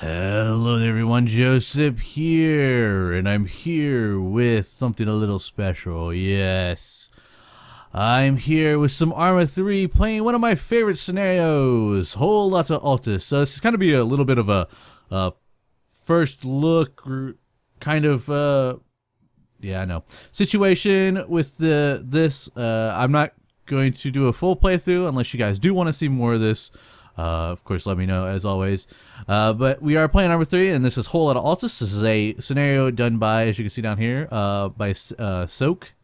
Hello there everyone, Jojcib here, and I'm here with something a little special. Yes, I'm here with some Arma 3 playing one of my favorite scenarios, Whole Lotta Altis. So this is kind of be a little bit of a first look kind of yeah, I know, situation with this. I'm not going to do a full playthrough unless you guys do want to see more of this. Of course, let me know as always. But we are playing Arma 3, and this is Whole Lotta Altis. This is a scenario done by, as you can see down here, by Soak.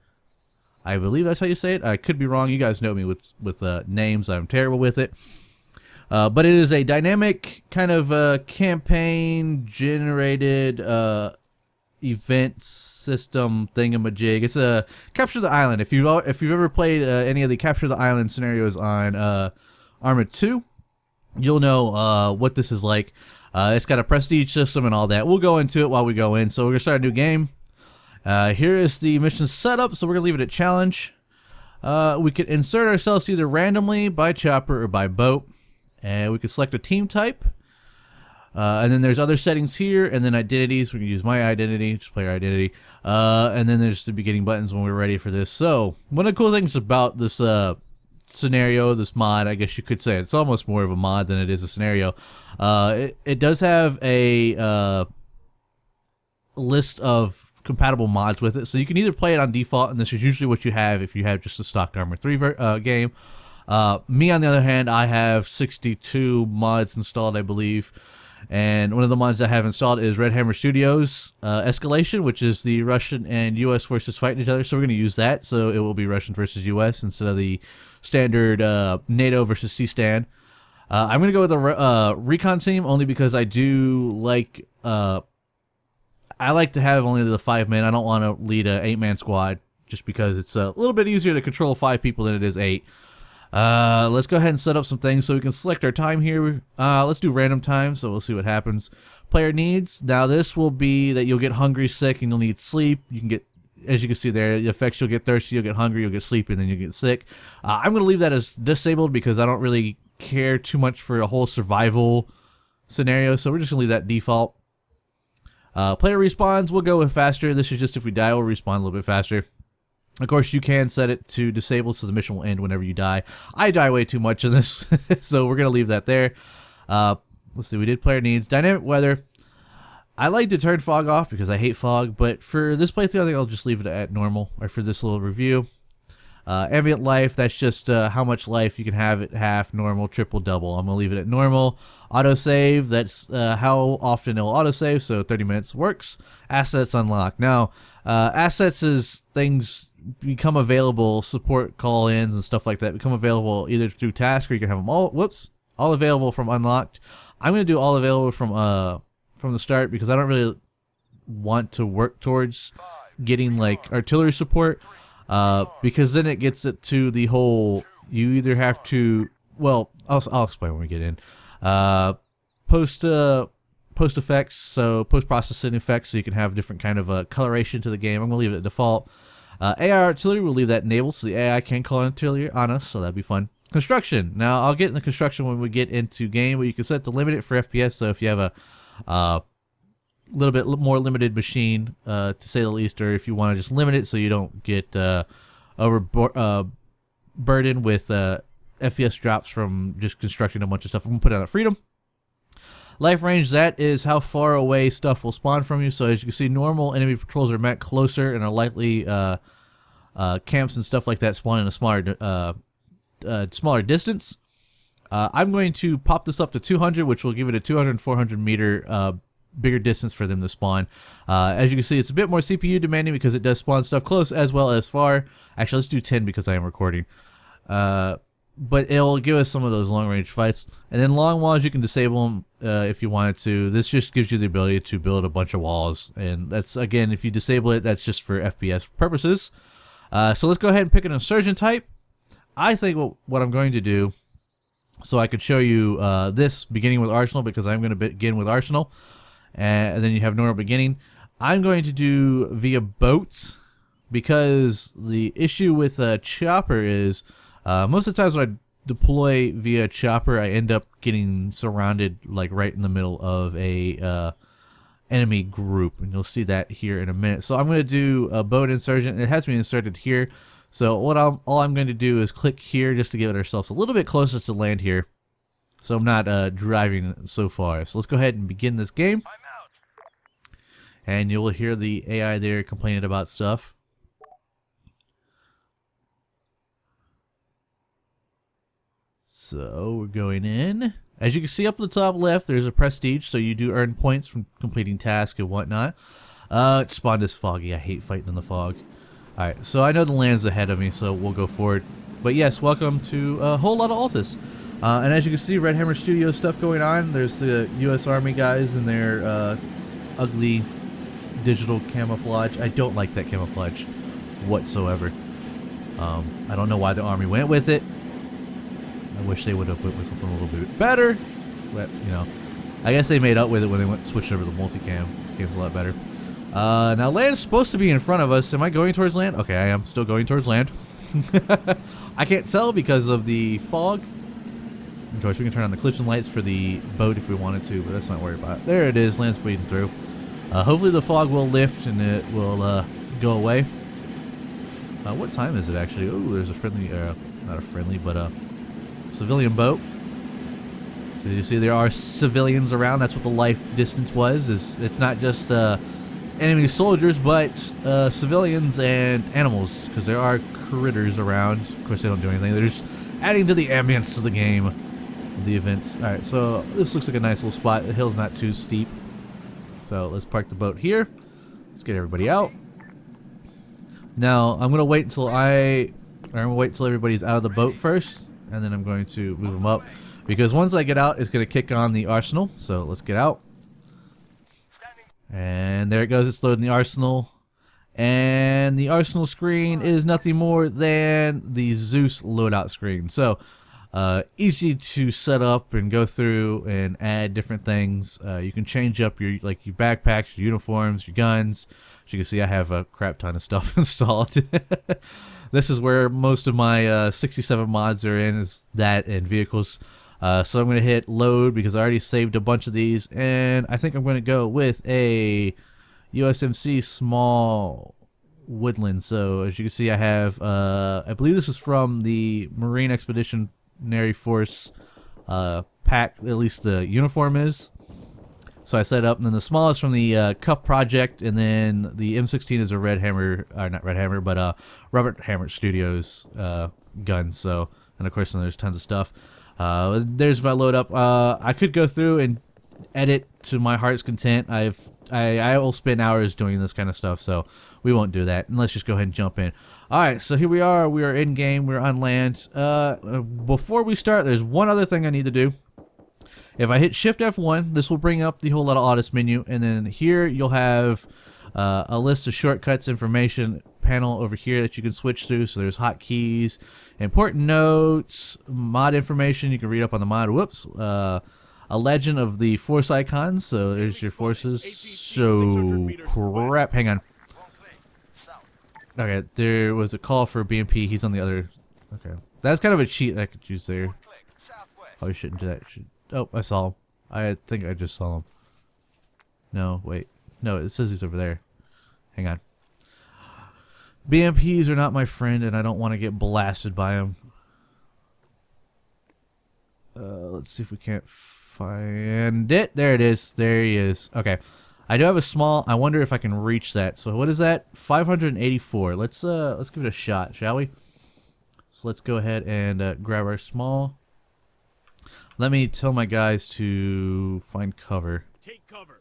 I believe that's how you say it. I could be wrong. You guys know me with names. I'm terrible with it. But it is a dynamic kind of campaign-generated event system thingamajig. It's a Capture the Island. If you've ever played any of the Capture the Island scenarios on Arma 2, you'll know what this is like. It's got a prestige system and all that. We'll go into it while we go in. So we're gonna start a new game. Here is the mission setup. So we're gonna leave it at challenge. We could insert ourselves either randomly by chopper or by boat, and we can select a team type. And then there's other settings here, and then identities. We can use my identity, just player identity. And then there's the beginning buttons when we're ready for this. So one of the cool things about this scenario, this mod, I guess you could say, it's almost more of a mod than it is a scenario. It does have a list of compatible mods with it, so you can either play it on default, and this is usually what you have if you have just a stock Arma 3 game. Me, on the other hand, I have 62 mods installed, I believe. And one of the mods I have installed is Red Hammer Studios Escalation, which is the Russian and U.S. forces fighting each other. So we're going to use that. So it will be Russian versus U.S. instead of the standard NATO versus C-STAN. I'm going to go with the recon team only because I do like I like to have only the 5 men. I don't want to lead a 8-man squad just because it's a little bit easier to control 5 people than it is 8. Let's go ahead and set up some things so we can select our time here. Let's do random time, so we'll see what happens. Player needs. Now this will be that you'll get hungry, sick, and you'll need sleep. You can get, as you can see there, the effects: you'll get thirsty, you'll get hungry, you'll get sleepy, and then you'll get sick. I'm going to leave that as disabled because I don't really care too much for a whole survival scenario, so we're just going to leave that default. Player respawns, we'll go with faster. This is just if we die, we'll respawn a little bit faster. Of course, you can set it to disabled, so the mission will end whenever you die. I die way too much in this, so we're going to leave that there. Let's see, we did player needs. Dynamic weather. I like to turn fog off because I hate fog, but for this playthrough, I think I'll just leave it at normal, or for this little review. Ambient life, that's just how much life you can have at half, normal, triple, double. I'm going to leave it at normal. Autosave, that's how often it'll autosave, so 30 minutes works. Assets unlocked. Now, assets is things become available, support call-ins and stuff like that become available either through task, or you can have them all available from unlocked. I'm going to do all available from the start because I don't really want to work towards getting like artillery support, because then it gets it to the whole, you either have to, well, I'll explain when we get in. Post effects, so post-processing effects, so you can have different kind of coloration to the game. I'm going to leave it at default. AI artillery, we'll leave that enabled, so the AI can call artillery on us, so that'd be fun. Construction. Now, I'll get in the construction when we get into game, but you can set to limit it for FPS, so if you have a little bit more limited machine, to say the least, or if you want to just limit it so you don't get burdened with FPS drops from just constructing a bunch of stuff. I'm going to put it on at freedom. Life range, that is how far away stuff will spawn from you. So as you can see, normal enemy patrols are met closer and are likely camps and stuff like that spawn in a smaller distance. I'm going to pop this up to 200, which will give it a 200 and 400 meter bigger distance for them to spawn. As you can see, it's a bit more CPU demanding because it does spawn stuff close as well as far. Actually, let's do 10 because I am recording. But it'll give us some of those long-range fights. And then long walls, you can disable them if you wanted to. This just gives you the ability to build a bunch of walls. And that's, again, if you disable it, that's just for FPS purposes. So let's go ahead and pick an insertion type. I think what I'm going to do, so I could show you this beginning with Arsenal, because I'm going to begin with Arsenal. And then you have normal beginning. I'm going to do via boat, because the issue with Chopper is most of the times when deploy via chopper, I end up getting surrounded like right in the middle of a enemy group, and you'll see that here in a minute. So I'm going to do a boat insertion. It has me inserted here. So all I'm going to do is click here just to get ourselves a little bit closer to land here, so I'm not driving so far. So let's go ahead and begin this game. And you'll hear the AI there complaining about stuff. So we're going in. As you can see up in the top left, there's a prestige, so you do earn points from completing tasks and whatnot. It spawned as foggy. I hate fighting in the fog. Alright, so I know the land's ahead of me, so we'll go forward. But yes, welcome to Whole Lotta Altis. And as you can see, Red Hammer Studio stuff going on. There's the U.S. Army guys and their ugly digital camouflage. I don't like that camouflage whatsoever. I don't know why the Army went with it. I wish they would have went with something a little bit better. But, you know, I guess they made up with it when they switched over to multicam. The game's a lot better. Now land's supposed to be in front of us. Am I going towards land? Okay, I am still going towards land. I can't tell because of the fog. Of course, we can turn on the collision lights for the boat if we wanted to, but that's not worried about it. There it is, land's bleeding through. Hopefully the fog will lift and it will go away. What time is it actually? Oh, there's a friendly, not a friendly, but a civilian boat. So you see there are civilians around. That's what the life distance was. It's not just enemy soldiers, but civilians and animals, because there are critters around. Of course, they don't do anything. They're just adding to the ambience of the game, the events. All right, so this looks like a nice little spot. The hill's not too steep. So let's park the boat here. Let's get everybody out. Now I'm gonna wait until everybody's out of the boat first, and then I'm going to move them up, because once I get out, it's gonna kick on the arsenal. So let's get out. And there it goes. It's loading the arsenal, and the arsenal screen is nothing more than the Zeus loadout screen. So easy to set up and go through and add different things. You can change up your backpacks, your uniforms, your guns. As you can see, I have a crap ton of stuff installed. This is where most of my 67 mods are in, is that and vehicles. So I'm going to hit load because I already saved a bunch of these, and I think I'm going to go with a USMC small woodland. So as you can see, I have I believe this is from the Marine Expeditionary Force pack, at least the uniform is. So I set up, and then the smallest from the Cup Project, and then the M16 is a Red Hammer, not Red Hammer, but Robert Hammer Studios gun. So, and of course then there's tons of stuff. There's my load up. I could go through and edit to my heart's content. I will spend hours doing this kind of stuff, so we won't do that. And let's just go ahead and jump in. Alright, so here we are. We are in game. We're on land. Before we start, there's one other thing I need to do. If I hit Shift F1, this will bring up the Whole Lotta Altis menu, and then here you'll have a list of shortcuts, information panel over here that you can switch through. So there's hotkeys, important notes, mod information you can read up on the mod. Whoops. A legend of the force icons. So there's your forces. So crap. Hang on. Okay, there was a call for BMP. He's on the other. Okay, that's kind of a cheat I could use there. Probably shouldn't do that. Oh, I saw him. I think I just saw him. No, wait. No, it says he's over there. Hang on. BMPs are not my friend, and I don't want to get blasted by them. Let's see if we can't find it. There it is. There he is. Okay. I do have a small. I wonder if I can reach that. So what is that? 584. Let's give it a shot, shall we? So let's go ahead and grab our small. Let me tell my guys to find cover. Take cover.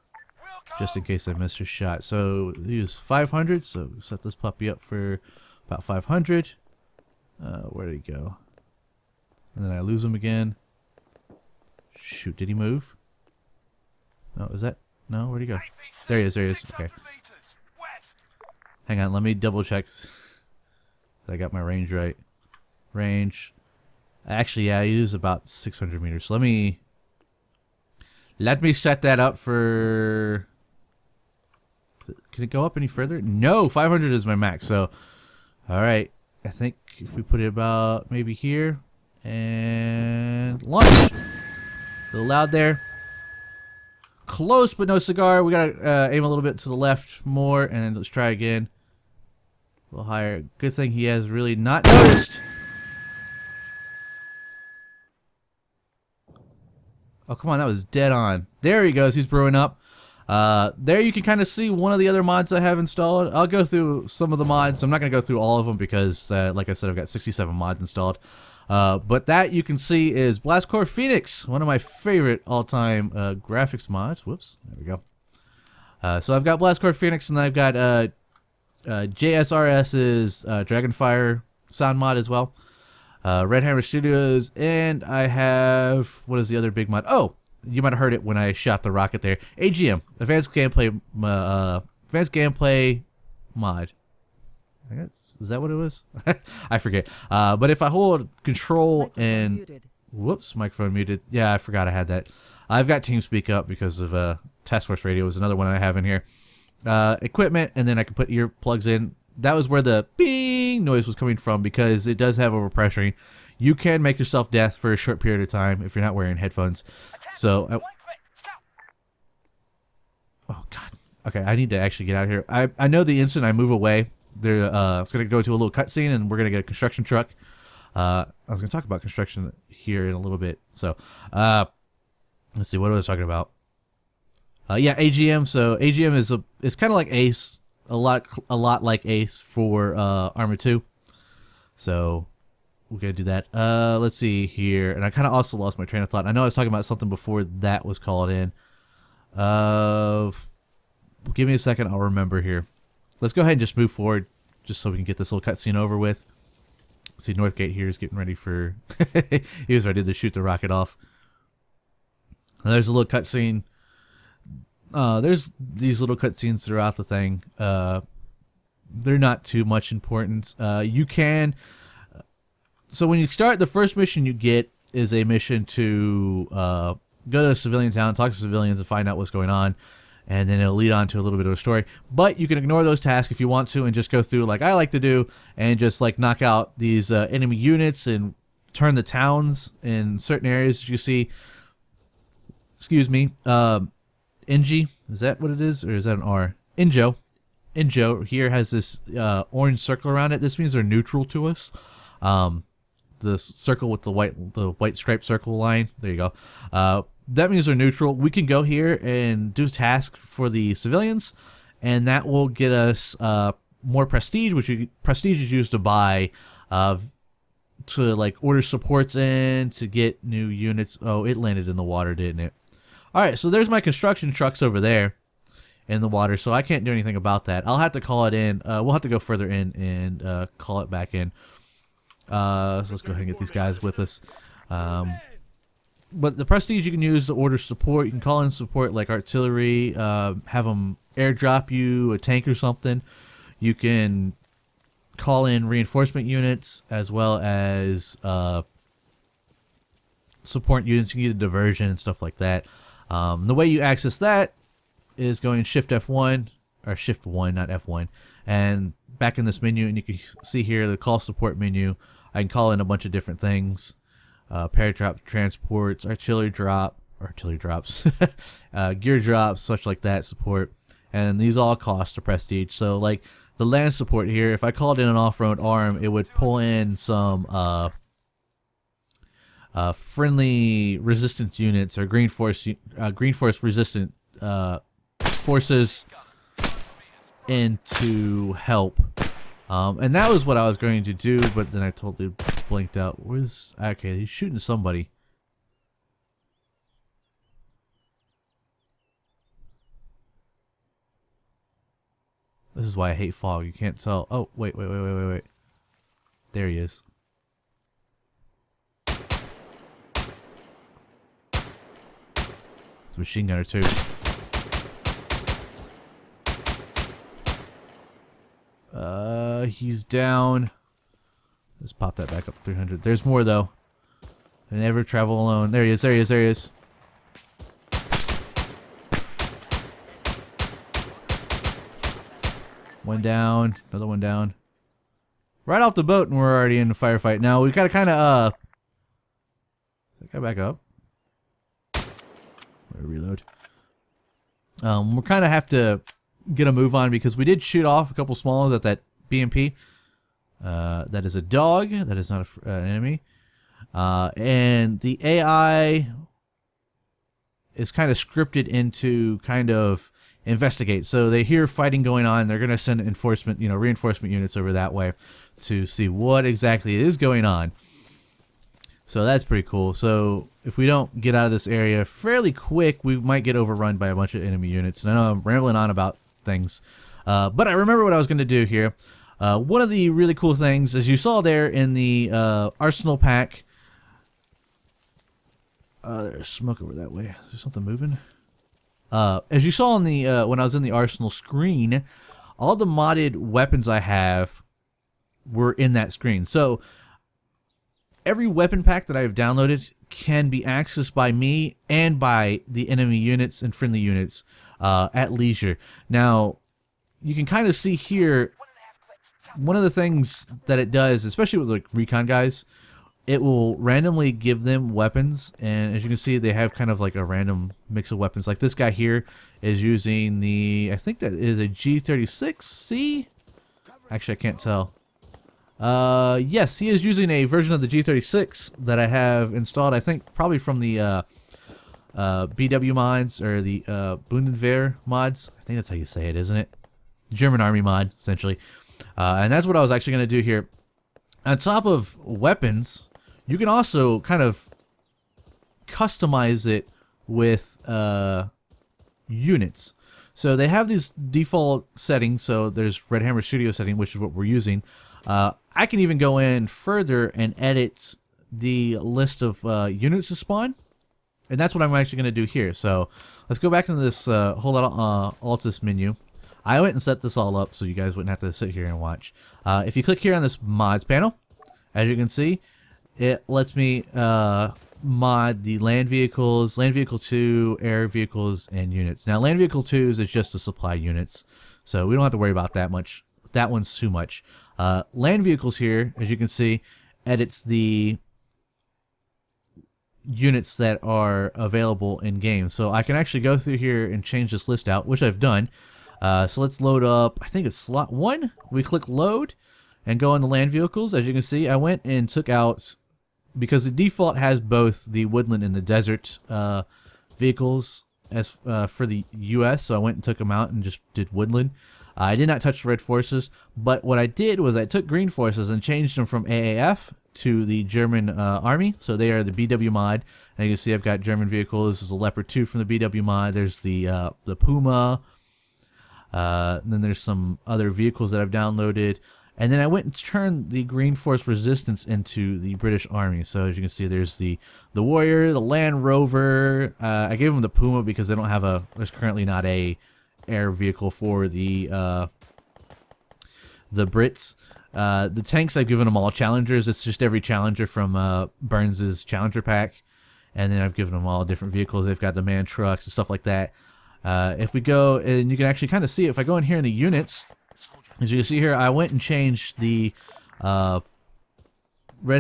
Just in case I missed a shot. So use 500. So set this puppy up for about 500. Where did he go? And then I lose him again. Shoot, did he move? No, is that? No, where'd he go? There he is, there he is. Okay. Hang on, let me double check that I got my range right. Range. Actually, yeah, I use about 600 meters. So let me set that up for. Can it go up any further? No, 500 is my max. So, all right. I think if we put it about maybe here, And launch. A little loud there. Close, but no cigar. We gotta aim a little bit to the left more, and let's try again. A little higher. Good thing he has really not noticed. Oh, come on, that was dead on. There he goes. He's brewing up. There you can kind of see one of the other mods I have installed. I'll go through some of the mods. I'm not going to go through all of them because, like I said, I've got 67 mods installed. But that you can see is Blast Core Phoenix, one of my favorite all-time graphics mods. Whoops, there we go. So I've got Blast Core Phoenix, and I've got JSRS's Dragonfire sound mod as well. Red Hammer Studios, and I have, what is the other big mod? Oh, you might have heard it when I shot the rocket there. AGM, Advanced Gameplay mod. I guess, is that what it was? I forget. But if I hold Control and whoops, microphone muted. Yeah, I forgot I had that. I've got TeamSpeak up because of Task Force Radio is another one I have in here. Equipment, and then I can put earplugs in. That was where the bing noise was coming from because it does have overpressuring. You can make yourself deaf for a short period of time if you're not wearing headphones. So, oh god. Okay, I need to actually get out of here. I know the instant I move away, it's gonna go to a little cutscene, and we're gonna get a construction truck. I was gonna talk about construction here in a little bit. So, let's see, what was I talking about? Yeah, AGM. So AGM is it's kind of like Ace, a lot like Ace for Arma 2. So we're gonna do that. Let's see here, and I kind of also lost my train of thought. I know I was talking about something before that was called in. Give me a second, I'll remember here. Let's go ahead and just move forward, just so we can get this little cutscene over with. See, Northgate here is getting ready for. He was ready to shoot the rocket off. Now, there's a little cutscene. There's these little cutscenes throughout the thing. They're not too much importance. You can. So when you start, the first mission you get is a mission to go to a civilian town, talk to civilians, and find out what's going on, and then it'll lead on to a little bit of a story. But you can ignore those tasks if you want to, and just go through like I like to do, and just like knock out these enemy units and turn the towns in certain areas that you see. Excuse me. NG, is that what it is, or is that an R? Injo here has this orange circle around it. This means they're neutral to us. The circle with the white striped circle line. There you go. That means they're neutral. We can go here and do tasks for the civilians, and that will get us more prestige, which prestige is used to buy, to like order supports in, to get new units. Oh, it landed in the water, didn't it? Alright, so there's my construction trucks over there in the water, so I can't do anything about that. I'll have to call it in. We'll have to go further in and call it back in. So let's go ahead and get these guys with us. But the prestige you can use to order support. You can call in support like artillery, have them airdrop you a tank or something. You can call in reinforcement units as well as support units. You can get a diversion and stuff like that. The way you access that is going Shift F1, or Shift 1, not F1, and back in this menu, and you can see here the call support menu. I can call in a bunch of different things, paradrop transports, artillery drops, gear drops, such like that support, and these all cost a prestige. So like the land support here, if I called in an off-road arm, it would pull in some friendly resistance units or green force resistant forces in to help. And that was what I was going to do, but then I totally blinked out. Okay, he's shooting somebody. This is why I hate fog. You can't tell. Oh, wait. There he is. It's a machine gunner too. He's down. Let's pop that back up to 300. There's more though. I never travel alone. There he is. One down, another one down. Right off the boat, and we're already in the firefight. Now we gotta kind of that guy back up? Reload. We'll kind of have to get a move on because we did shoot off a couple smalls at that BMP. That is a dog. That is not an enemy. And the AI is kind of scripted into kind of investigate. So they hear fighting going on. They're going to send reinforcement units over that way to see what exactly is going on. So that's pretty cool. So if we don't get out of this area fairly quick, we might get overrun by a bunch of enemy units. And I know I'm rambling on about things, but I remember what I was going to do here. One of the really cool things, as you saw there in the arsenal pack, there's smoke over that way. Is there something moving? As you saw in the when I was in the arsenal screen, all the modded weapons I have were in that screen. So every weapon pack that I have downloaded can be accessed by me and by the enemy units and friendly units at leisure. Now, you can kind of see here, one of the things that it does, especially with like recon guys, it will randomly give them weapons, and as you can see, they have kind of like a random mix of weapons. Like this guy here is using the, I think that is a G36C? Actually, I can't tell. Yes, he is using a version of the G36 that I have installed, I think probably from the BW mods, or the Bundeswehr mods. I think that's how you say it, isn't it? German army mod, essentially. And that's what I was actually going to do here. On top of weapons, you can also kind of customize it with units. So they have these default settings. So there's Red Hammer Studio setting, which is what we're using. I can even go in further and edit the list of units to spawn. And that's what I'm actually going to do here. So let's go back into this Whole Lotta Altis menu. I went and set this all up so you guys wouldn't have to sit here and watch. If you click here on this mods panel, as you can see, it lets me mod the land vehicles, land vehicle 2, air vehicles, and units. Now land vehicle 2 is just the supply units, so we don't have to worry about that much. That one's too much. Land vehicles here, as you can see, edits the units that are available in game. So I can actually go through here and change this list out, which I've done. So let's load up, I think it's slot 1. We click load and go on the land vehicles. As you can see, I went and took out, because the default has both the woodland and the desert vehicles as for the US, so I went and took them out and just did woodland. I did not touch the red forces, but what I did was I took green forces and changed them from AAF to the German army. So they are the BW mod, and you can see I've got German vehicles. There's a Leopard 2 from the BW mod. There's the Puma. Then there's some other vehicles that I've downloaded. And then I went and turned the Green Force Resistance into the British Army. So as you can see, there's the Warrior, the Land Rover. I gave them the Puma because they don't have there's currently not a air vehicle for the Brits. The tanks, I've given them all Challengers. It's just every Challenger from Burns' Challenger pack. And then I've given them all different vehicles. They've got the man trucks and stuff like that. If we go, and you can actually kind of see it, if I go in here in the units, as you can see here, I went and changed the Red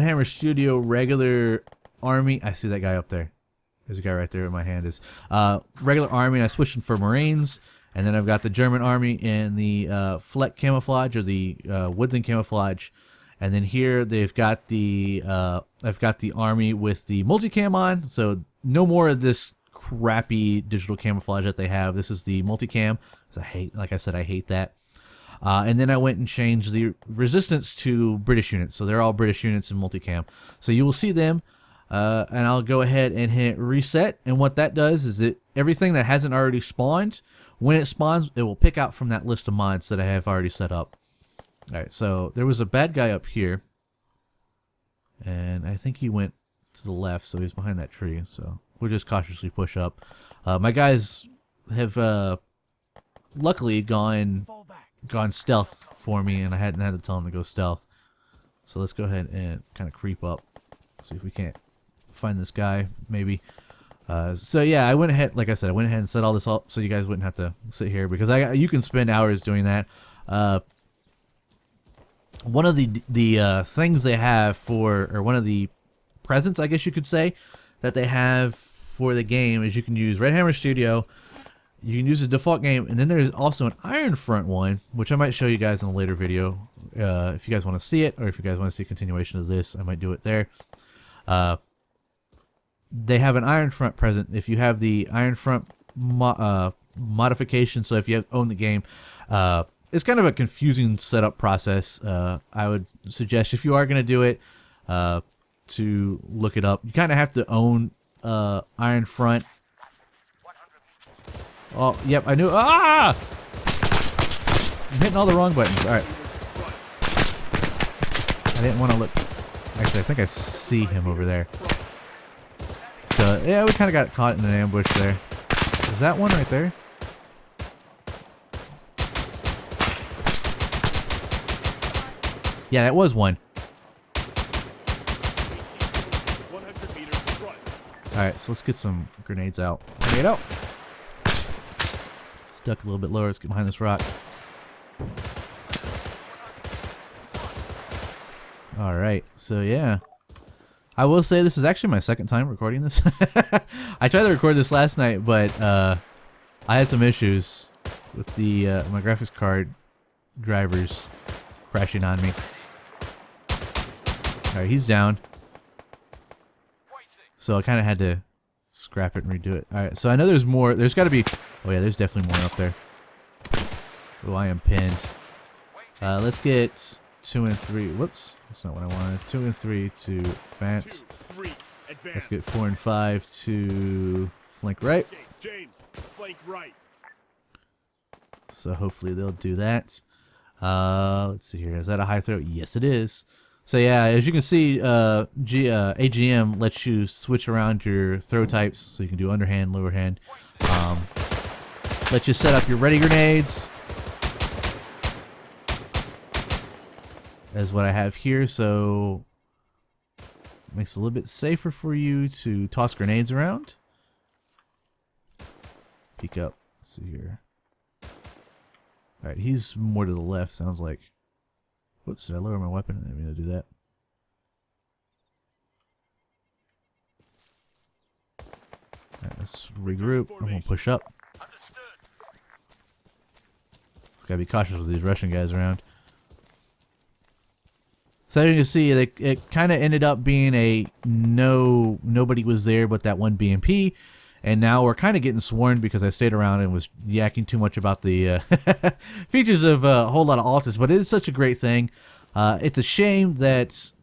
Hammer Studio regular army. I see that guy up there. There's a guy right there where my hand is. Regular army, and I switched them for Marines. And then I've got the German army in the Fleck camouflage, or the woodland camouflage. And then here they've got the I've got the army with the multicam on. So no more of this crappy digital camouflage that they have. This is the multicam. Like I said, I hate that. And then I went and changed the resistance to British units. So they're all British units in multicam. So you will see them. And I'll go ahead and hit reset. And what that does is everything that hasn't already spawned, when it spawns, it will pick out from that list of mods that I have already set up. Alright, so there was a bad guy up here. And I think he went to the left, so he's behind that tree. So we'll just cautiously push up. My guys have luckily gone stealth for me, and I hadn't had to tell them to go stealth. So let's go ahead and kind of creep up. See if we can't find this guy, maybe. So yeah, I went ahead, like I said, I went ahead and set all this up so you guys wouldn't have to sit here, because you can spend hours doing that. One of the things they have for, or one of the presents, I guess you could say, that they have for the game is you can use Red Hammer Studio, you can use the default game, and then there's also an Iron Front one, which I might show you guys in a later video. If you guys want to see it, or if you guys want to see a continuation of this, I might do it there. They have an Iron Front present. If you have the Iron Front modification, so if you own the game, it's kind of a confusing setup process. I would suggest, if you are going to do it, to look it up. You kind of have to own Iron Front. Oh, yep, I knew. Ah! I'm hitting all the wrong buttons. All right. I didn't want to look. Actually, I think I see him over there. So, yeah, we kind of got caught in an ambush there. Is that one right there? Yeah, that was one. Alright, so let's get some grenades out. Grenade out. Stuck a little bit lower. Let's get behind this rock. Alright, so yeah. I will say this is actually my second time recording this. I tried to record this last night, but I had some issues with the my graphics card drivers crashing on me. Alright, he's down. So I kind of had to scrap it and redo it. Alright, so I know there's more. There's got to be... Oh yeah, there's definitely more up there. Oh, I am pinned. Let's get 2 and 3. Whoops, that's not what I wanted. 2 and 3 to advance. Let's get 4 and 5 to flank right. James, flank right. So hopefully they'll do that. Let's see here. Is that a high throw? Yes, it is. So yeah, as you can see, AGM lets you switch around your throw types, so you can do underhand, lower hand. Lets you set up your ready grenades, as what I have here, so it makes it a little bit safer for you to toss grenades around. Peek up. Let's see here. Alright, he's more to the left, sounds like. Whoops, did I lower my weapon? I didn't mean to do that. Alright, let's regroup. I'm gonna push up. Just gotta be cautious with these Russian guys around. So as you can see, it kind of ended up being a nobody was there but that one BMP. And now we're kind of getting swarmed because I stayed around and was yakking too much about the features of Whole Lotta Altis. But it is such a great thing. It's a shame that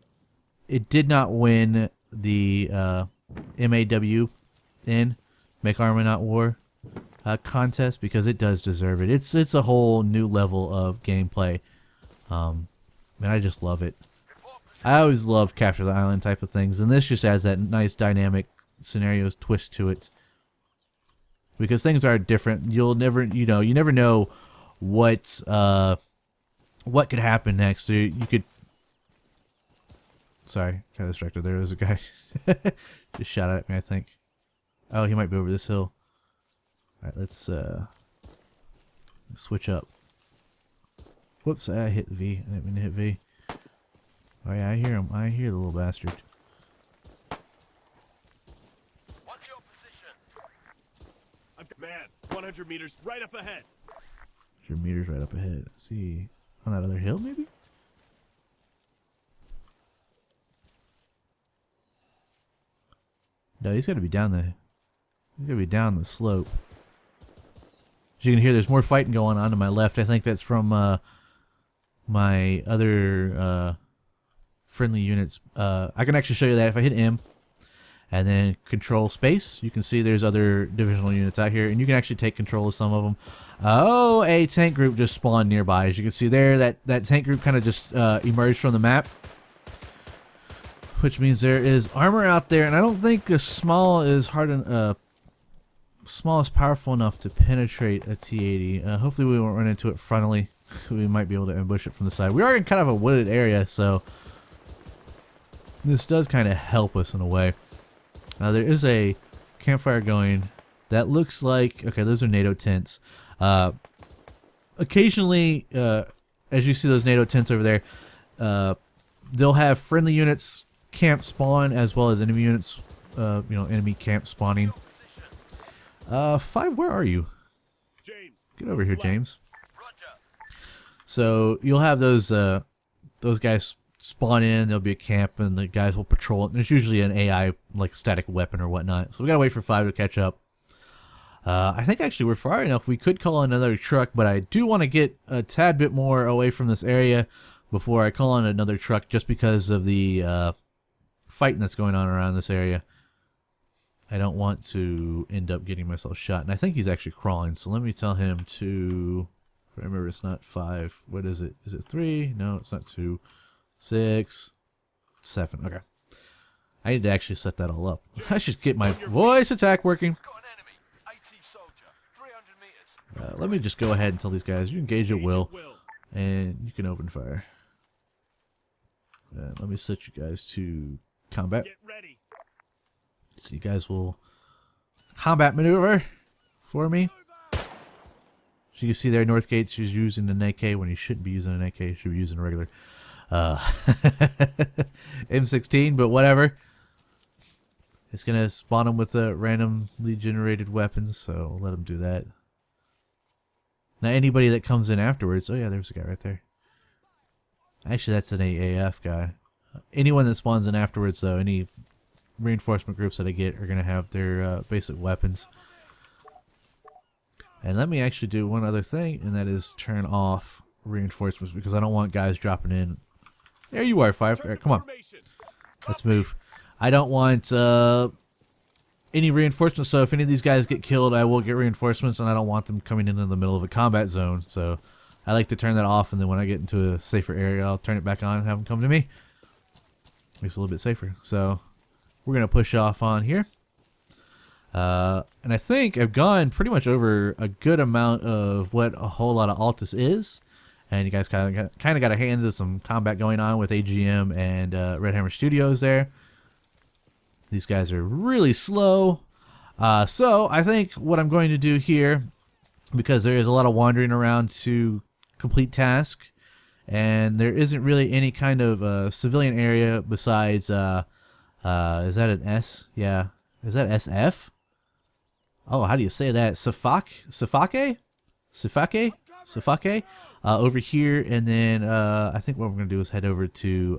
it did not win the MAW in Make Arma Not War contest, because it does deserve it. It's a whole new level of gameplay. And I just love it. I always love Capture the Island type of things. And this just adds that nice dynamic scenarios twist to it. Because things are different. You'll never, you never know what could happen next. So you could. Sorry, kind of distracted. There was a guy just shot at me, I think. Oh, he might be over this hill. All right, let's switch up. Whoops, I hit the V. I didn't mean to hit V. Oh yeah, I hear him. I hear the little bastard. Man, 100 meters right up ahead. 100 meters right up ahead. Let's see, on that other hill, maybe? No, he's got to be down the. He's got to be down the slope. As you can hear, there's more fighting going on to my left. I think that's from my other friendly units. I can actually show you that if I hit M. And then control space, you can see there's other divisional units out here, and you can actually take control of some of them. Oh, a tank group just spawned nearby. As you can see there, that tank group kind of just emerged from the map, which means there is armor out there, and I don't think a small is small is powerful enough to penetrate a T-80. Hopefully we won't run into it frontally. We might be able to ambush it from the side. We are in kind of a wooded area, so this does kind of help us in a way. Now there is a campfire going that looks like, okay, those are NATO tents. Occasionally, as you see those NATO tents over there, they'll have friendly units camp spawn as well as enemy units enemy camp spawning. 5, where are you? James. Get over here, James. So you'll have those guys spawn in. There'll be a camp, and the guys will patrol it. And there's usually an AI, like static weapon or whatnot. So we gotta wait for 5 to catch up. I think actually we're far enough. We could call another truck, but I do want to get a tad bit more away from this area before I call on another truck, just because of the fighting that's going on around this area. I don't want to end up getting myself shot. And I think he's actually crawling, so let me tell him to... Remember, it's not 5. What is it? Is it 3? No, it's not 2. 6. 7. Okay. I need to actually set that all up. I should get my voice attack working. Let me just go ahead and tell these guys, you engage at will, and you can open fire. Let me set you guys to combat. Get ready. So you guys will combat maneuver for me. So you can see there, Northgate's is using an AK when he shouldn't be using an AK. He should be using a regular M16, but whatever. It's going to spawn him with randomly generated weapons, so let him do that. Now anybody that comes in afterwards, oh yeah, there's a guy right there. Actually, that's an AAF guy. Anyone that spawns in afterwards, though, any reinforcement groups that I get are going to have their basic weapons. And let me actually do one other thing, and that is turn off reinforcements, because I don't want guys dropping in. There you are, 5. Right, come on. Let's move. I don't want any reinforcements, so if any of these guys get killed, I will get reinforcements, and I don't want them coming into the middle of a combat zone. So I like to turn that off, and then when I get into a safer area, I'll turn it back on and have them come to me. Makes it a little bit safer. So we're going to push off on here. And I think I've gone pretty much over a good amount of what a Whole Lotta Altis is. And you guys kind of got a hand in some combat going on with AGM and Red Hammer Studios there. These guys are really slow. So I think what I'm going to do here, because there is a lot of wandering around to complete task, and there isn't really any kind of civilian area besides, is that an S? Yeah. Is that SF? Oh, how do you say that? Safake? Over here, and then I think what we're going to do is head over to,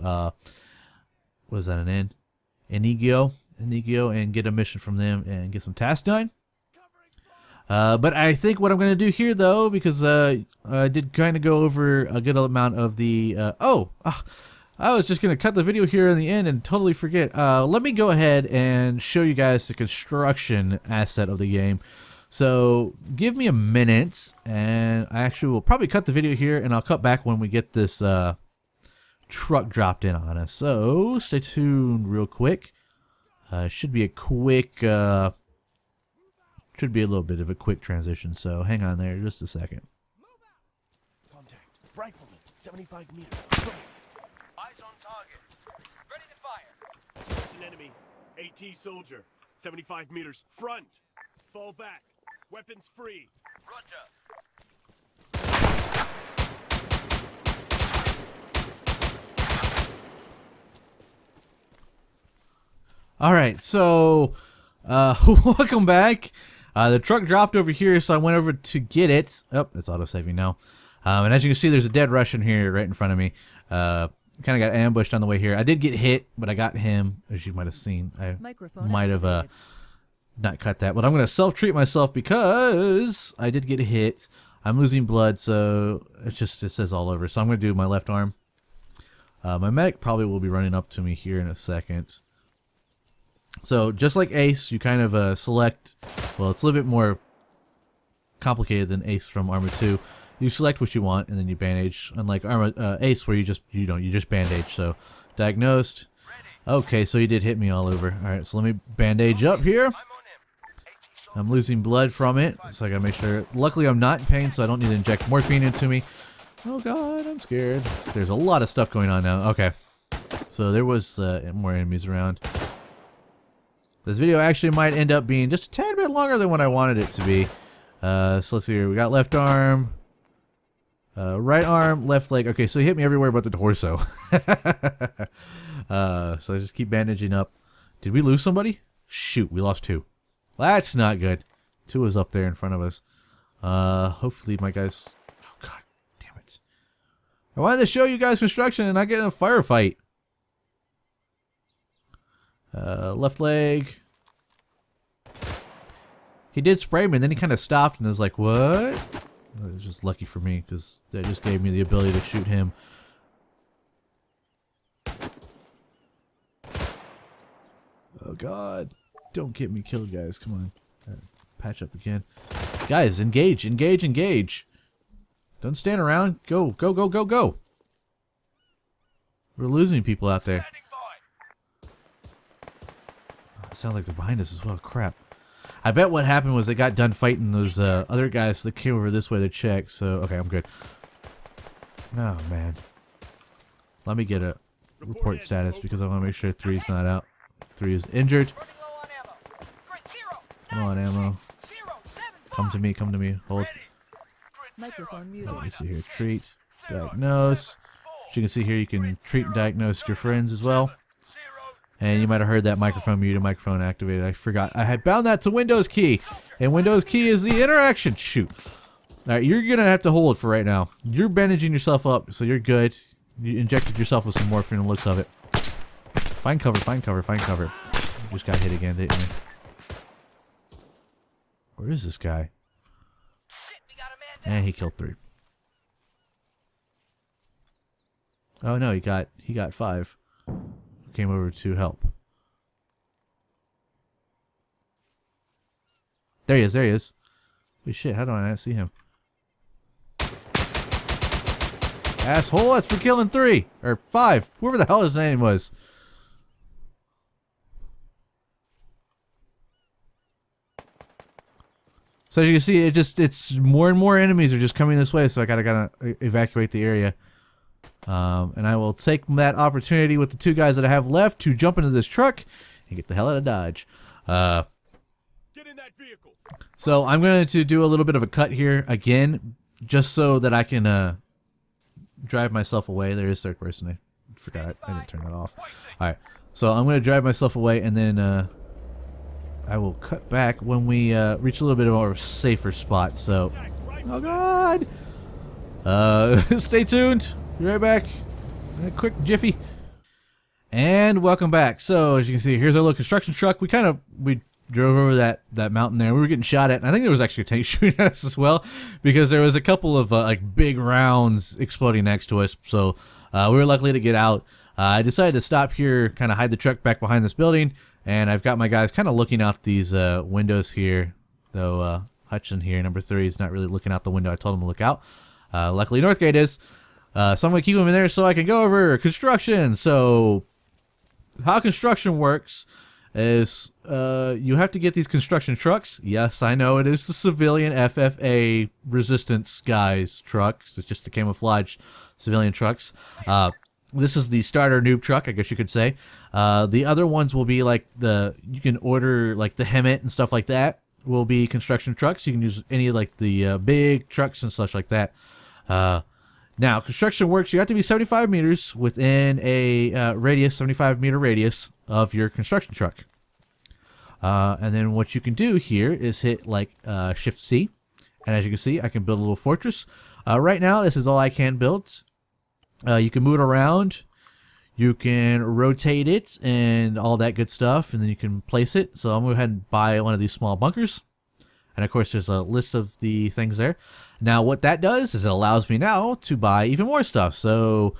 what is that, an N? Inigio, and get a mission from them and get some tasks done. But I think what I'm going to do here, though, because I did kind of go over a good amount of the... I was just going to cut the video here in the end and totally forget. Let me go ahead and show you guys the construction asset of the game. So give me a minute, and I actually will probably cut the video here, and I'll cut back when we get this truck dropped in on us. So stay tuned real quick. Should be a quick... should be a little bit of a quick transition, so hang on there just a second. Contact. Rifleman. 75 meters. Eyes on target. Ready to fire. There's an enemy. AT soldier. 75 meters. Front. Fall back. Weapons free. Roger. Alright, so welcome back. The truck dropped over here, so I went over to get it. Oh, it's auto-saving now. And as you can see, there's a dead Russian here right in front of me. Kind of got ambushed on the way here. I did get hit, but I got him, as you might have seen. I might have not cut that, but I'm going to self-treat myself because I did get hit. I'm losing blood, so it says all over. So I'm going to do my left arm. My medic probably will be running up to me here in a second. So just like Ace, you kind of select, well, it's a little bit more complicated than Ace from Arma 2. You select what you want and then you bandage, unlike Ace where you just bandage. So diagnosed. Okay, so he did hit me all over. All right, so let me bandage up here. I'm losing blood from it, so I gotta make sure. Luckily, I'm not in pain, so I don't need to inject morphine into me. Oh god, I'm scared. There's a lot of stuff going on now. Okay, so there was more enemies around. This video actually might end up being just a tad bit longer than what I wanted it to be. So let's see here. We got left arm, right arm, left leg. Okay, so he hit me everywhere but the torso. So I just keep bandaging up. Did we lose somebody? Shoot, we lost 2. That's not good. 2 is up there in front of us. Hopefully my guys... Oh, God damn it. I wanted to show you guys construction and not get in a firefight. Left leg. He did spray me and then he kind of stopped and was like, what? It was just lucky for me because that just gave me the ability to shoot him. Oh, God. Don't get me killed, guys. Come on. Patch up again. Guys, engage, engage, engage. Don't stand around. Go, go, go, go, go. We're losing people out there. Oh, it sounds like they're behind us as well. Crap. I bet what happened was they got done fighting those other guys, so they came over this way to check. So, okay, I'm good. Oh, man. Let me get a report status because I want to make sure 3's not out. 3 is injured. Low on ammo. Come to me, come to me. Hold. Microphone muted. Let me see here. Treat. Diagnose. As you can see here, you can treat and diagnose your friends as well. And you might have heard that microphone muted, microphone activated. I forgot. I had bound that to Windows key. And Windows key is the interaction. Shoot. Alright, you're going to have to hold it for right now. You're bandaging yourself up, so you're good. You injected yourself with some morphine in the looks of it. Find cover, find cover, find cover. You just got hit again, didn't you? Where is this guy? And he killed 3. Oh no, he got 5. Came over to help. There he is, there he is. Holy shit, how do I not see him? Asshole, that's for killing 3 or 5. Whoever the hell his name was. So as you can see, it's more and more enemies are just coming this way, so I gotta evacuate the area. And I will take that opportunity with the 2 guys that I have left to jump into this truck and get the hell out of Dodge. Get in that vehicle. So I'm going to do a little bit of a cut here again, just so that I can drive myself away. There is third person. I forgot. I didn't turn that off. All right. So I'm going to drive myself away, and then I will cut back when we reach a little bit more of a safer spot. So, oh God! Stay tuned. Be right back. A quick jiffy. And welcome back. So as you can see, here's our little construction truck. We drove over that mountain there. We were getting shot at, and I think there was actually a tank shooting at us as well, because there was a couple of like big rounds exploding next to us. So we were lucky to get out. I decided to stop here, kind of hide the truck back behind this building. And I've got my guys kind of looking out these windows here, though Hutchin here, number 3, is not really looking out the window. I told him to look out. Luckily, Northgate is. So I'm going to keep him in there so I can go over construction. So how construction works is you have to get these construction trucks. Yes, I know it is the civilian FFA resistance guys trucks. It's just the camouflage civilian trucks. This is the starter noob truck, I guess you could say. The other ones will be like you can order like the Hemet and stuff like that will be construction trucks. You can use any like the big trucks and such like that. Now, construction works, you have to be 75 meters within a radius, 75 meter radius of your construction truck. And then what you can do here is hit like Shift C. And as you can see, I can build a little fortress. Right now, this is all I can build. You can move it around, you can rotate it and all that good stuff, and then you can place it. So I'm going to go ahead and buy one of these small bunkers. And of course, there's a list of the things there. Now, what that does is it allows me now to buy even more stuff. So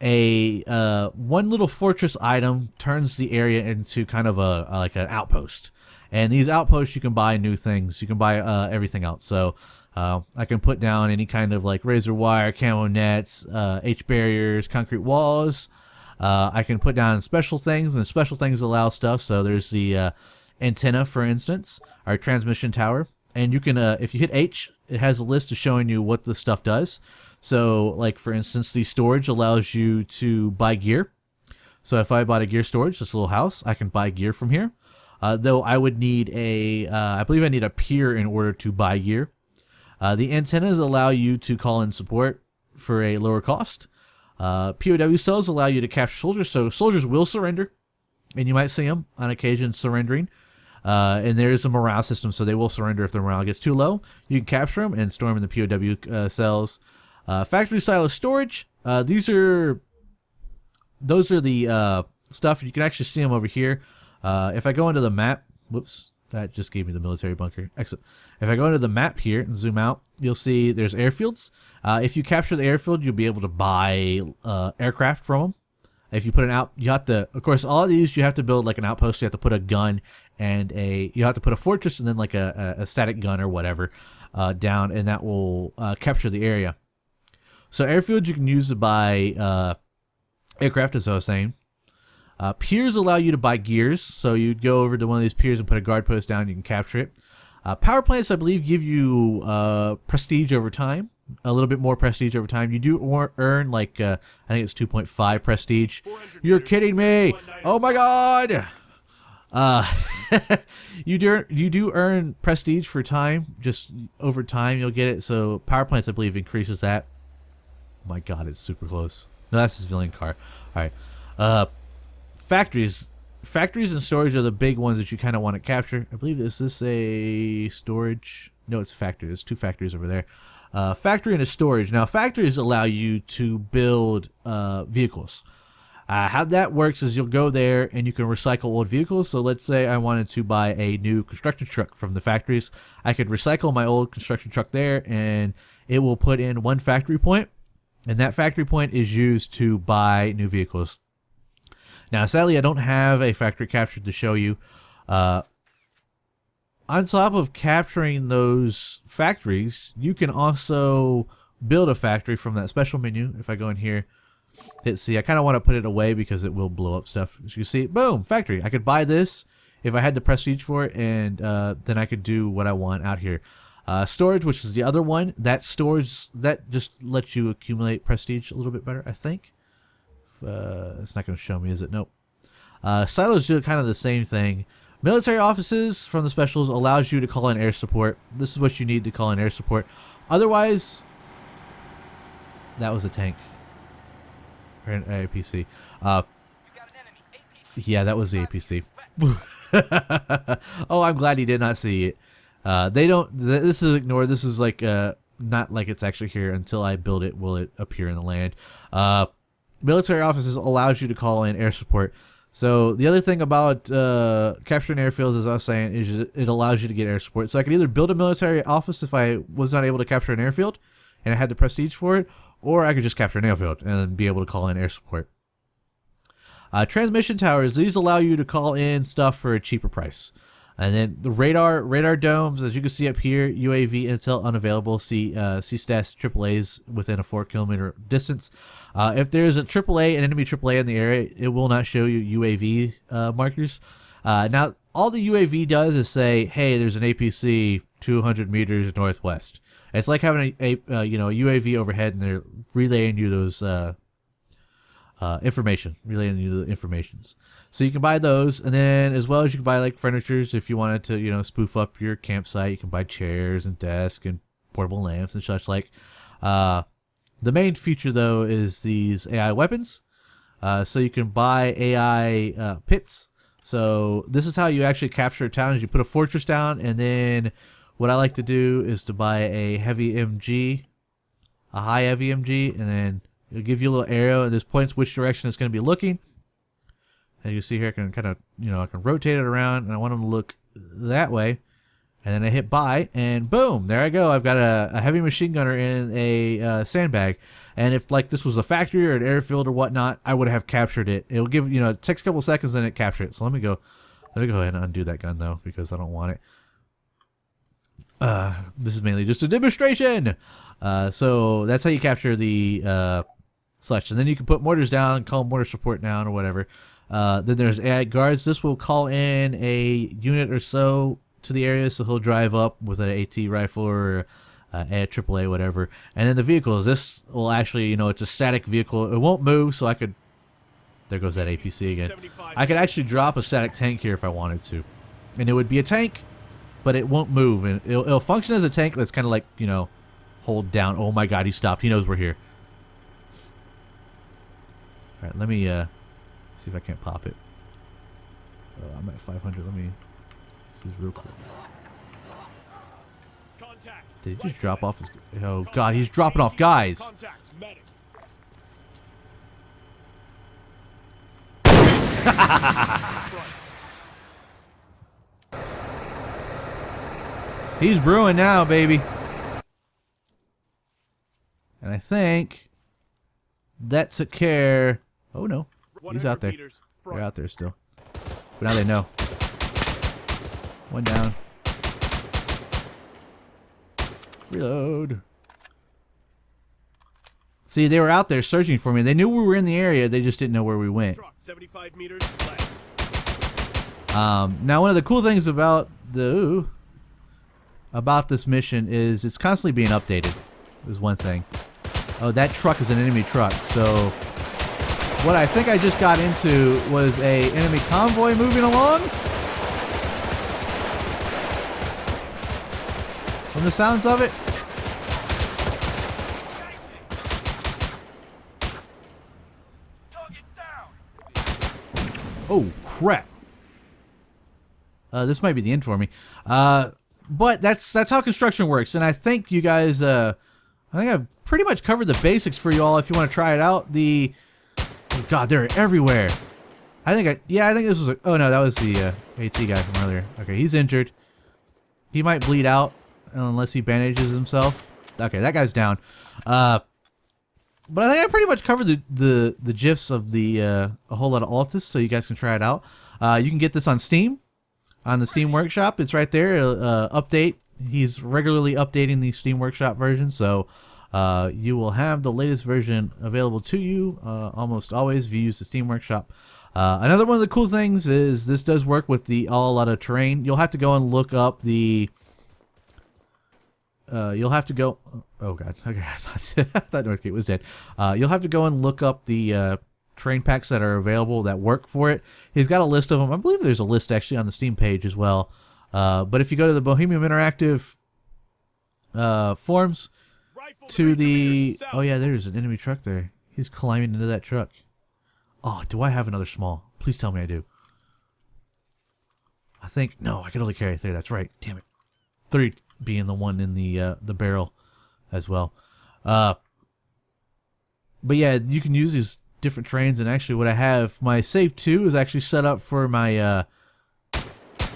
one little fortress item turns the area into kind of like an outpost. And these outposts, you can buy new things. You can buy everything else. So I can put down any kind of like razor wire, camo nets, H barriers, concrete walls. I can put down special things, and special things allow stuff. So there's the antenna, for instance, our transmission tower. And you can, if you hit H, it has a list of showing you what the stuff does. So like, for instance, the storage allows you to buy gear. So if I bought a gear storage, this little house, I can buy gear from here. Though I would need I believe I need a pier in order to buy gear. The antennas allow you to call in support for a lower cost. POW cells allow you to capture soldiers, so soldiers will surrender, and you might see them on occasion surrendering. And there is a morale system, so they will surrender if their morale gets too low. You can capture them and store them in the POW cells. Factory silo storage. Those are the stuff. You can actually see them over here. If I go into the map, whoops, that just gave me the military bunker. Excellent. If I go into the map here and zoom out, you'll see there's airfields. If you capture the airfield, you'll be able to buy aircraft from them. If you put an out, you have to, of course, all of these, you have to build like an outpost. You have to put a gun and you have to put a fortress and then like a static gun or whatever down, and that will capture the area. So airfields you can use to buy aircraft, as I was saying. Piers allow you to buy gears, so you'd go over to one of these piers and put a guard post down, you can capture it. Power plants, I believe, give you prestige over time, a little bit more prestige over time. You do earn like, I think it's 2.5 prestige. You're kidding me! Oh my god! You do earn prestige for time, just over time you'll get it, so power plants, I believe, increases that. Oh my god, it's super close. No, that's a civilian car. Alright. Factories and storage are the big ones that you kind of want to capture. I believe, is this a storage? No, it's a factory. There's 2 factories over there. Factory and a storage. Now, factories allow you to build vehicles. How that works is you'll go there and you can recycle old vehicles. So let's say I wanted to buy a new construction truck from the factories. I could recycle my old construction truck there, and it will put in 1 factory point. And that factory point is used to buy new vehicles. Now, sadly, I don't have a factory captured to show you. On top of capturing those factories, you can also build a factory from that special menu. If I go in here, hit C, I kind of want to put it away because it will blow up stuff. As you see, boom, factory. I could buy this if I had the prestige for it, and then I could do what I want out here. Storage, which is the other one, that storage, that just lets you accumulate prestige a little bit better, I think. It's not going to show me, is it? Nope. Silos do kind of the same thing. Military offices from the specials allows you to call in air support. This is what you need to call in air support. Otherwise, that was a tank. Or an APC. Yeah, that was the APC. Oh, I'm glad he did not see it. They don't. This is ignored. This is like not like it's actually here until I build it. Will it appear in the land? Military offices allows you to call in air support. So the other thing about capturing airfields, as I was saying, is it allows you to get air support. So I could either build a military office if I was not able to capture an airfield and I had the prestige for it, or I could just capture an airfield and be able to call in air support. Transmission towers, these allow you to call in stuff for a cheaper price. And then the radar domes, as you can see up here, UAV intel unavailable. See stats AAAs within a 4 kilometer distance. If there's a AAA, an enemy AAA in the area, it will not show you UAV markers. Now, all the UAV does is say, "Hey, there's an APC 200 meters northwest." It's like having a UAV overhead, and they're relaying you those relaying you the informations. So you can buy those, and then as well as you can buy like furnitures if you wanted to, spoof up your campsite. You can buy chairs and desks and portable lamps and such like. The main feature though is these AI weapons. So you can buy AI pits. So this is how you actually capture a town: is you put a fortress down, and then what I like to do is to buy a heavy MG, a high heavy MG, and then it'll give you a little arrow, and there's points which direction it's going to be looking. And you see here, I can kind of, I can rotate it around, and I want them to look that way. And then I hit buy, and boom, there I go. I've got a heavy machine gunner in a sandbag. And if like this was a factory or an airfield or whatnot, I would have captured it. It'll give, it takes a couple seconds, then it captures it. So let me go ahead and undo that gun though, because I don't want it. This is mainly just a demonstration. So that's how you capture the such, and then you can put mortars down, call mortar support down or whatever. Then there's AI guards. This will call in a unit or so to the area, so he'll drive up with an AT rifle or a AAA, whatever. And then the vehicles, this will actually, it's a static vehicle. It won't move, so I could, there goes that APC again. I could actually drop a static tank here if I wanted to. And it would be a tank, but it won't move. And it'll function as a tank that's kind of like, hold down. Oh my god, he stopped. He knows we're here. Alright, let me see if I can't pop it. I'm at 500. Let me This is real cool. Contact. Did he just drop off his... Oh, God, he's dropping off guys. Contact. Medic. He's brewing now, baby. And I think that took care... Oh, no. He's out there. They're out there still. But now they know. One down. Reload. See, they were out there searching for me. They knew we were in the area. They just didn't know where we went. 75 meters left. Now, one of the cool things about this mission is it's constantly being updated. Is one thing. Oh, that truck is an enemy truck. So, what I think I just got into was a enemy convoy moving along. From the sounds of it. Target down. Oh, crap. This might be the end for me. But that's how construction works. And I think you guys, I think I've pretty much covered the basics for you all if you want to try it out. Oh God, they're everywhere. I think this was oh no, that was the AT guy from earlier. Okay, he's injured. He might bleed out unless he bandages himself. Okay, that guy's down. But I think I pretty much covered the gifs of the A Whole Lotta Altis, so you guys can try it out. You can get this on Steam, on the Steam Workshop. It's right there. Update. He's regularly updating the Steam Workshop version, so you will have the latest version available to you almost always if you use the Steam Workshop. Another one of the cool things is this does work with the a lot of terrain. You'll have to go and look up the. You'll have to go. Oh God. Okay, I thought Northgate was dead. You'll have to go and look up the terrain packs that are available that work for it. He's got a list of them. I believe there's a list actually on the Steam page as well. But if you go to the Bohemian Interactive forums, to the oh yeah, there's an enemy truck there. He's climbing into that truck. Oh, do I have another small? Please tell me I do. I think no, I can only carry 3. That's right. Damn it. 3 being the one in the barrel as well. But yeah, you can use these different trains, and actually what I have, my save 2 is actually set up for my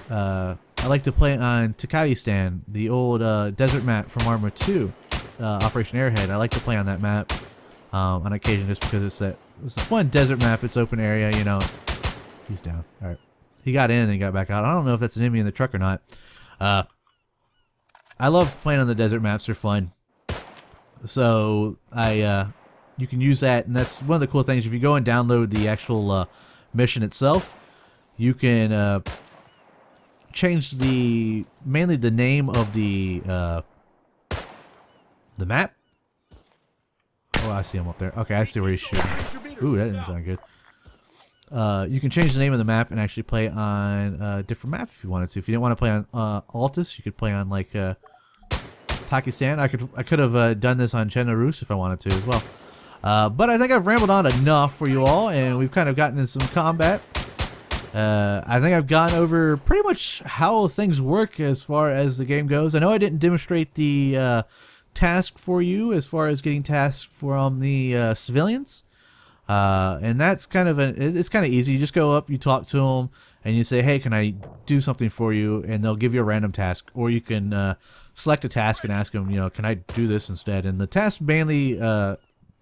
I like to play on Takadistan, the old desert map from Arma 2, Operation Airhead. I like to play on that map on occasion just because it's a fun desert map. It's open area, you know. He's down. All right, he got in and got back out. I don't know if that's an enemy in the truck or not. I love playing on the desert maps. They're fun. So you can use that, and that's one of the cool things. If you go and download the actual mission itself, you can change mainly the name of the map. Oh, I see him up there. Okay, I see where he's shooting. Ooh, that didn't sound good. You can change the name of the map and actually play on a different map if you wanted to. If you didn't want to play on Altis, you could play on like Takistan. I could have done this on Chenarus if I wanted to as well. But I think I've rambled on enough for you all, and we've kind of gotten into some combat. I think I've gone over pretty much how things work as far as the game goes. I know I didn't demonstrate the task for you as far as getting tasks from the civilians. And that's kind of it's kind of easy. You just go up, you talk to them, and you say, hey, can I do something for you? And they'll give you a random task, or you can select a task and ask them, you know, can I do this instead? And the task mainly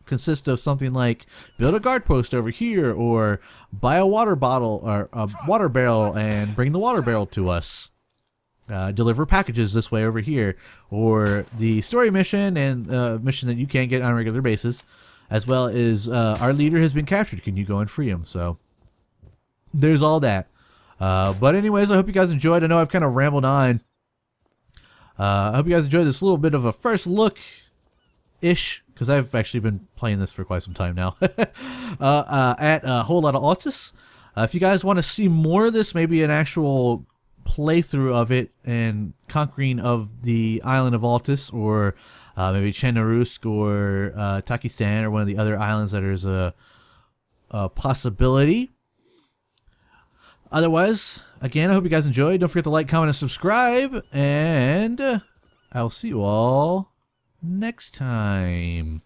consist of something like build a guard post over here, or buy a water bottle or a water barrel and bring the water barrel to us. Deliver packages this way over here, or the story mission and mission that you can't get on a regular basis, as well as our leader has been captured. Can you go and free him? So there's all that. But anyways, I hope you guys enjoyed. I know I've kind of rambled on. I hope you guys enjoyed this little bit of a first look-ish, because I've actually been playing this for quite some time now, at a Whole Lotta Altis. If you guys want to see more of this, maybe an actual playthrough of it and conquering of the island of Altis, or maybe Chenarusk or Takistan, or one of the other islands that there's a possibility. Otherwise, again, I hope you guys enjoyed. Don't forget to like, comment, and subscribe. And I'll see you all next time.